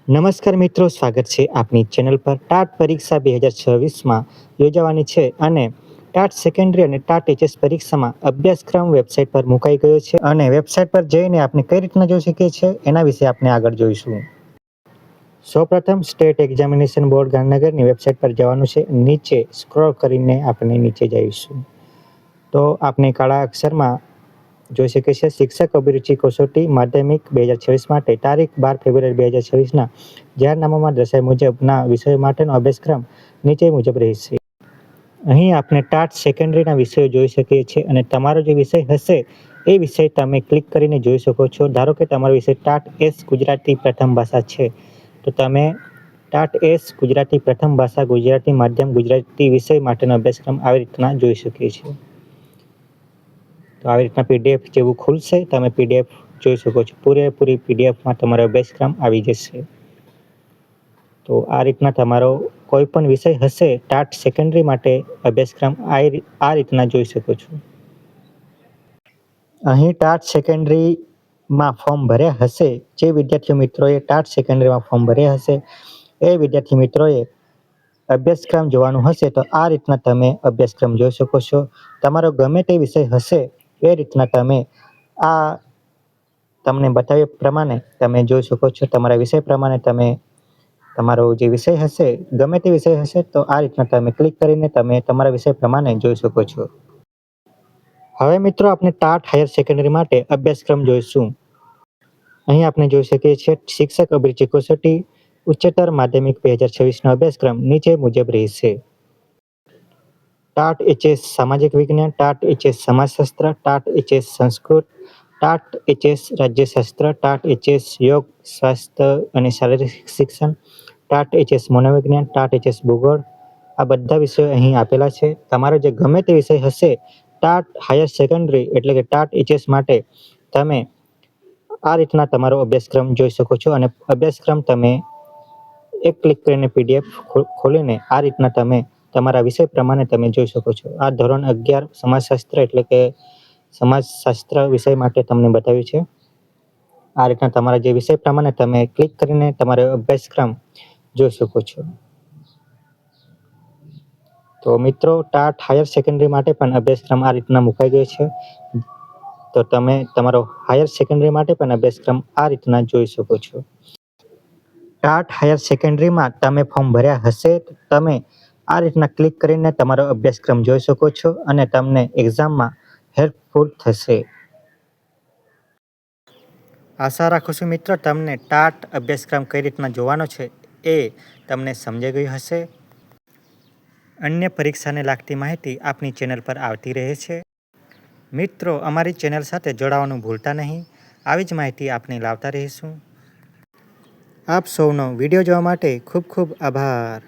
નમસ્કાર મિત્રો, સ્વાગત છે આપની ચેનલ પર। ટાટ પરીક્ષા 2026માં યોજાવાની છે અને ટાટ સેકન્ડરી અને ટાટ એચએસ પરીક્ષામાં અભ્યાસક્રમ વેબસાઇટ પર મુકાઈ ગયો છે અને વેબસાઇટ પર જઈને આપણે કઈ રીતના જોઈ શકીએ છીએ એના વિશે આપણે આગળ જોઈશું। સૌપ્રથમ સ્ટેટ એક્ઝામિનેશન બોર્ડ ગાંધીનગરની વેબસાઇટ પર જવાનું છે। નીચે સ્ક્રોલ કરીને આપણે નીચે જઈશું તો આપણે કાળા અક્ષરમાં જોઈ શકીએ છીએ શિક્ષક અભિરુચિ કસોટી માધ્યમિક 2026 માટે તારીખ 12 ફેબ્રુઆરી 2026ના જાહેરનામામાં દર્શાવ્યા મુજબના વિષયો માટેનો અભ્યાસક્રમ નીચે મુજબ રહેશે। અહીં આપણે ટાટ સેકન્ડરીના વિષયો જોઈ શકીએ છીએ અને તમારો જે વિષય હશે એ વિષય તમે ક્લિક કરીને જોઈ શકો છો। ધારો કે તમારો વિષય ટાટ એસ ગુજરાતી પ્રથમ ભાષા છે તો તમે ટાટ એસ ગુજરાતી પ્રથમ ભાષા ગુજરાતી માધ્યમ ગુજરાતી વિષય માટેનો અભ્યાસક્રમ આવી રીતના જોઈ શકીએ છીએ। તો આવી રીતના પીડીએફ જેવું ખુલશે, તમે પીડીએફ જોઈ શકો છો। પૂરેપૂરી પીડીએફમાં તમારો અભ્યાસક્રમ આવી જશે। તો આ રીતના તમારો કોઈ પણ વિષય હશે ટાટ સેકન્ડરી માટે અભ્યાસક્રમ આ રીતના જોઈ શકો છો। અહીં ટાટ સેકન્ડરીમાં ફોર્મ ભર્યા હશે, જે વિદ્યાર્થી મિત્રોએ ટાટ સેકન્ડરીમાં ફોર્મ ભર્યા હશે એ વિદ્યાર્થી મિત્રોએ અભ્યાસક્રમ જોવાનું હશે તો આ રીતના તમે અભ્યાસક્રમ જોઈ શકો છો। તમારો ગમે તે વિષય હશે એ રીતના તમે આ તમને બતાવ્યા પ્રમાણે તમે જોઈ શકો છો। તમારા વિષય પ્રમાણે તમે તમારો જે વિષય હશે, ગમે તે વિષય હશે તો આ રીતના તમે ક્લિક કરીને તમે તમારા વિષય પ્રમાણે જોઈ શકો છો। હવે મિત્રો આપણે ટાટ હાયર સેકન્ડરી માટે અભ્યાસક્રમ જોઈશું। અહીં આપણે જોઈ શકીએ છીએ શિક્ષક અભિરુચિ કસોટી ઉચ્ચતર માધ્યમિક 2026નો અભ્યાસક્રમ નીચે મુજબ રહેશે। ટાટ એચએસ સામાજિક વિજ્ઞાન, ટાટ એચએસ સમાજશાસ્ત્ર, ટાટ એચએસ સંસ્કૃત, ટાટ એચએસ રાજ્યશાસ્ત્ર, ટાટ એચએસ યોગ સ્વાસ્થ્ય અને શારીરિક શિક્ષણ, ટાટ એચએસ મનોવિજ્ઞાન, ટાટ એચએસ ભૂગોળ, આ બધા વિષયો અહીં આપેલા છે। તમારો જે ગમે તે વિષય હશે ટાટ હાયર સેકન્ડરી એટલે કે ટાટ એચએસ માટે તમે આ રીતના તમારો અભ્યાસક્રમ જોઈ શકો છો અને અભ્યાસક્રમ તમે એક ક્લિક કરીને પીડીએફ ખોલીને આ રીતના તમે તમારા વિષય પ્રમાણે તમે જોઈ શકો છો। આ ધોરણ 11 સમાજશાસ્ત્ર એટલે કે સમાજશાસ્ત્ર વિષય માટે તમને બતાવ્યું છે। આ રીતના તમારા જે વિષય પ્રમાણે તમે ક્લિક કરીને તમારો અભ્યાસક્રમ જોઈ શકો છો। તો મિત્રો ટાટ હાયર સેકન્ડરી માટે પણ અભ્યાસક્રમ આ રીતના મુકાઈ ગયો છે, તો તમે તમારો હાયર સેકન્ડરી માટે પણ અભ્યાસક્રમ આ રીતના જોઈ શકો છો। ટાટ હાયર સેકન્ડરીમાં તમે ફોર્મ ભર્યા હશે તો તમે આ રીતના ક્લિક કરીને તમારો અભ્યાસક્રમ જોઈ શકો છો અને તમને એક્ઝામમાં હેલ્પફુલ થશે। આશા રાખું છું મિત્રો તમને ટાટ અભ્યાસક્રમ કઈ રીતના જોવાનો છે એ તમને સમજાઈ ગયું હશે। અન્ય પરીક્ષાને લાગતી માહિતી આપની ચેનલ પર આવતી રહે છે। મિત્રો અમારી ચેનલ સાથે જોડાવાનું ભૂલતા નહીં। આવી જ માહિતી આપણે લાવતા રહીશું। આપ સૌનો વિડીયો જોવા માટે ખૂબ ખૂબ આભાર।